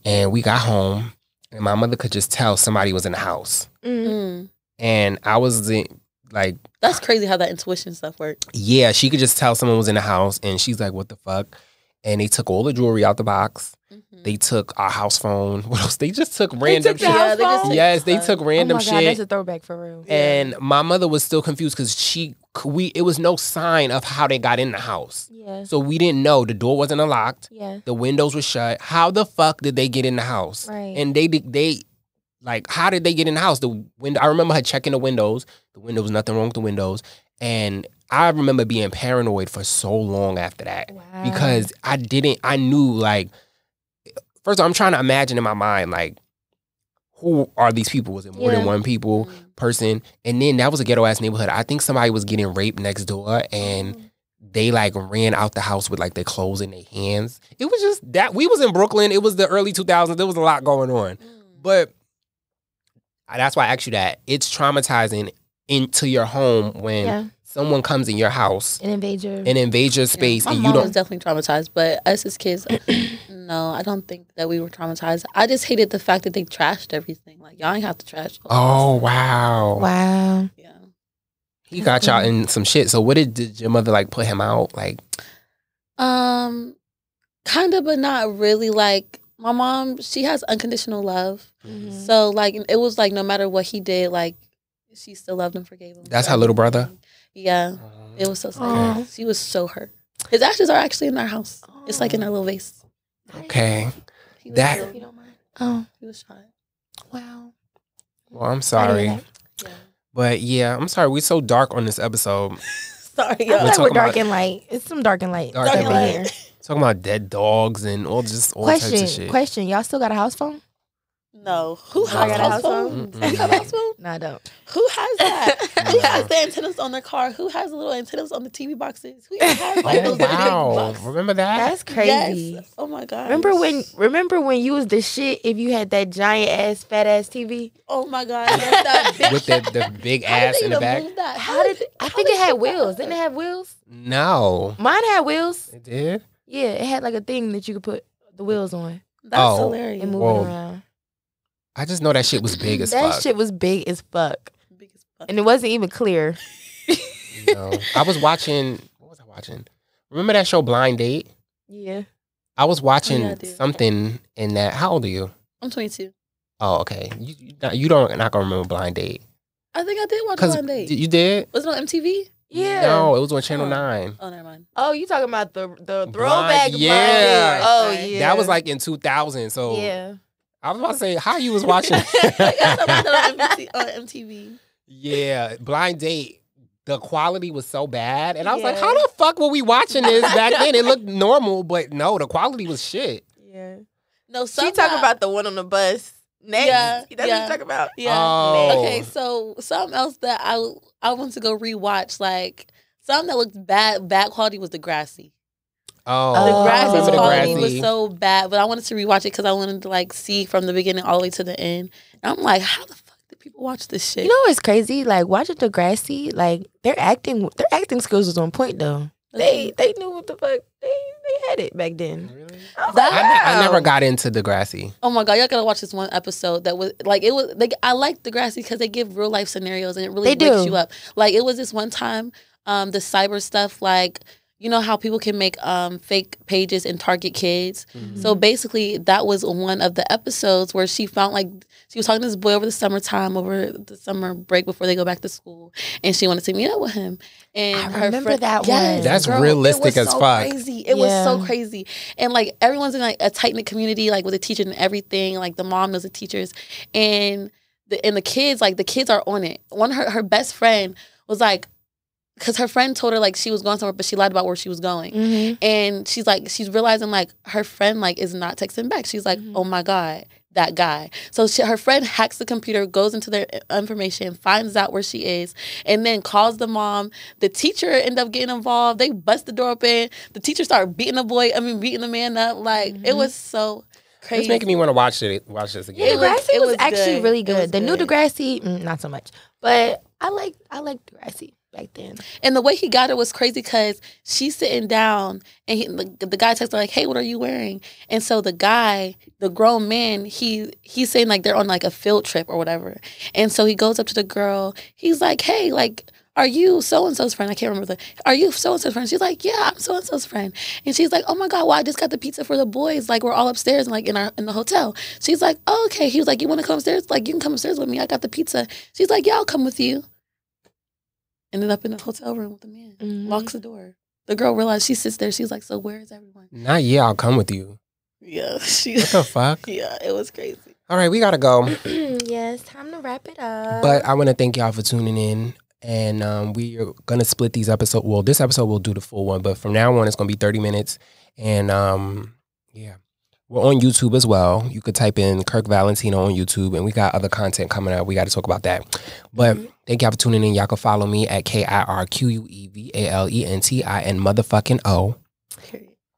and we got home, and my mother could just tell somebody was in the house, and I was like, that's crazy how that intuition stuff works. Yeah, she could just tell someone was in the house, and she's like, "What the fuck?" And they took all the jewelry out the box. They took our house phone. What else? They just took random shit. Yes, they took random shit. That's a throwback for real. And my mother was still confused because it was no sign of how they got in the house. Yeah. So we didn't know. The door wasn't unlocked. Yeah. The windows were shut. How the fuck did they get in the house? Right. And they like, how did they get in the house? I remember her checking the windows. The windows, nothing wrong with the windows. And I remember being paranoid for so long after that. Wow. Because I knew, like, first of all, I'm trying to imagine in my mind, like, who are these people? Was it more than one person? And then that was a ghetto-ass neighborhood. I think somebody was getting raped next door, and they, like, ran out the house with, like, their clothes in their hands. It was just that. We was in Brooklyn. It was the early 2000s. There was a lot going on. But that's why I asked you that. It's traumatizing into your home when someone comes in your house and invades your space. My and mom you don't. was definitely traumatized, but us as kids, no, I don't think that we were traumatized. I just hated the fact that they trashed everything. Like, y'all ain't have to trash. Oh, wow. Wow. Yeah. He got y'all in some shit. So what did your mother, like, put him out? Like, kind of, but not really. Like, my mom, she has unconditional love. So, like, it was like no matter what he did, like, she still loved him, forgave him. That's her little brother? Yeah. It was so sad. She was so hurt. His ashes are actually in our house. It's like in our little vase. Okay. He was shot. Wow. Well, I'm sorry. Yeah. But yeah, I'm sorry. We're so dark on this episode. Sorry, I y'all. feel like we're dark and light. It's some dark and light. Dark and light. Here. Talking about dead dogs and all types of shit. Question. Y'all still got a house phone? No. Who has a house phone? You have a house phone? No, I don't. Who has that? Who has the antennas on their car? Who has the little antennas on the TV boxes? Who even has like those big boxes? Remember that? That's crazy. Yes. Oh my god. Remember when you was the shit if you had that giant ass fat ass TV? Oh my god. That with the big ass in the back? I think it had wheels. Didn't it have wheels? No. Mine had wheels. It did? Yeah, it had like a thing that you could put the wheels on. That's hilarious. And move it around. I just know that shit was big as fuck. That shit was big as fuck. And it wasn't even clear. I was watching. What was I watching? Remember that show Blind Date? Yeah. I was watching something in that. How old are you? I'm 22. Oh, okay. You don't not gonna remember Blind Date. I think I did watch Blind Date. You did? Was it on MTV? Yeah. No, it was on Channel 9. Oh, never mind. Oh, you talking about the throwback? Yeah. Oh, yeah. That was like in 2000. So yeah. I was about to say, how you was watching? I guess I watched it on MTV. Yeah, Blind Date. The quality was so bad, and I was like, "How the fuck were we watching this back then? It looked normal, but no, the quality was shit." Yeah. No, she talking about the one on the bus. Next, that's what you talking about. Yeah. Oh. Okay, so something else that I want to go rewatch, like something that looked bad quality was Degrassi. Oh, The Grassy remember the quality Grassy? was so bad, but I wanted to rewatch it because I wanted to like see from the beginning all the way to the end. And I'm like, how the fuck did people watch this shit? You know what's crazy? Like watching Degrassi, like their acting skills was on point though. They knew what the fuck they had it back then. Really? I I never got into Degrassi. Oh my god, y'all gotta watch this one episode that was like it was. I like Degrassi because they give real life scenarios and it really wakes you up. Like it was this one time, the cyber stuff, like. You know how people can make fake pages and target kids? Mm-hmm. So basically, that was one of the episodes where she found like she was talking to this boy over the summertime, over the summer break before they go back to school, and she wanted to meet up with him. And I remember that one. Yes, That's girl, realistic as so fuck. Crazy. It was so crazy, and like everyone's in like a tight knit community, like with a teacher and everything. Like the mom knows the teachers, and the kids, like the kids are on it. One of her best friend was like. Because her friend told her, like, she was going somewhere, but she lied about where she was going. Mm-hmm. And she's realizing, like, her friend, like, is not texting back. She's like, oh, my God, that guy. So her friend hacks the computer, goes into their information, finds out where she is, and then calls the mom. The teacher end up getting involved. They bust the door open. The teacher started beating the man up. Like, it was so crazy. It's making me want to watch this again. Yeah, Degrassi was actually good. really good. The new Degrassi, not so much. But I like Degrassi. Back then. And the way he got it was crazy because she's sitting down and the guy texts her like, hey, what are you wearing? And so the guy, the grown man, he's saying like they're on like a field trip or whatever. And so he goes up to the girl. He's like, hey, like, are you so-and-so's friend? I can't remember are you so-and-so's friend? She's like, yeah, I'm so-and-so's friend. And she's like, oh my God, well, I just got the pizza for the boys. Like, we're all upstairs and like in the hotel. She's like, oh, okay. He was like, you want to come upstairs? Like, you can come upstairs with me. I got the pizza. She's like, yeah, I'll come with you. Ended up in a hotel room with the man. Mm-hmm. Locks the door. The girl realized, she sits there. She's like, so where is everyone? Not yeah, I'll come with you. Yeah. What the fuck? Yeah, it was crazy. All right, we got to go. Yes, time to wrap it up. But I want to thank y'all for tuning in. And we are going to split these episodes. Well, this episode we'll do the full one. But from now on, it's going to be 30 minutes. And yeah. We're on YouTube as well. You could type in Kirk Valentino on YouTube, and we got other content coming up. We got to talk about that. But thank y'all for tuning in. Y'all can follow me at KIRQUEVALENTIN motherfucking O.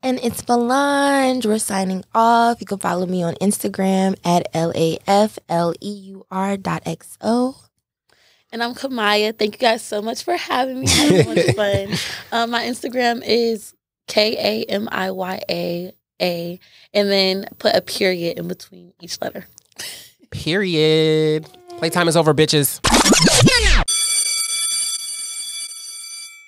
And it's Valange. We're signing off. You can follow me on Instagram at LAFLEUR.XO. And I'm Kamaya. Thank you guys so much for having me. I had so much fun. My Instagram is KAMIYA. And then put a period in between each letter. Period. Playtime is over, bitches.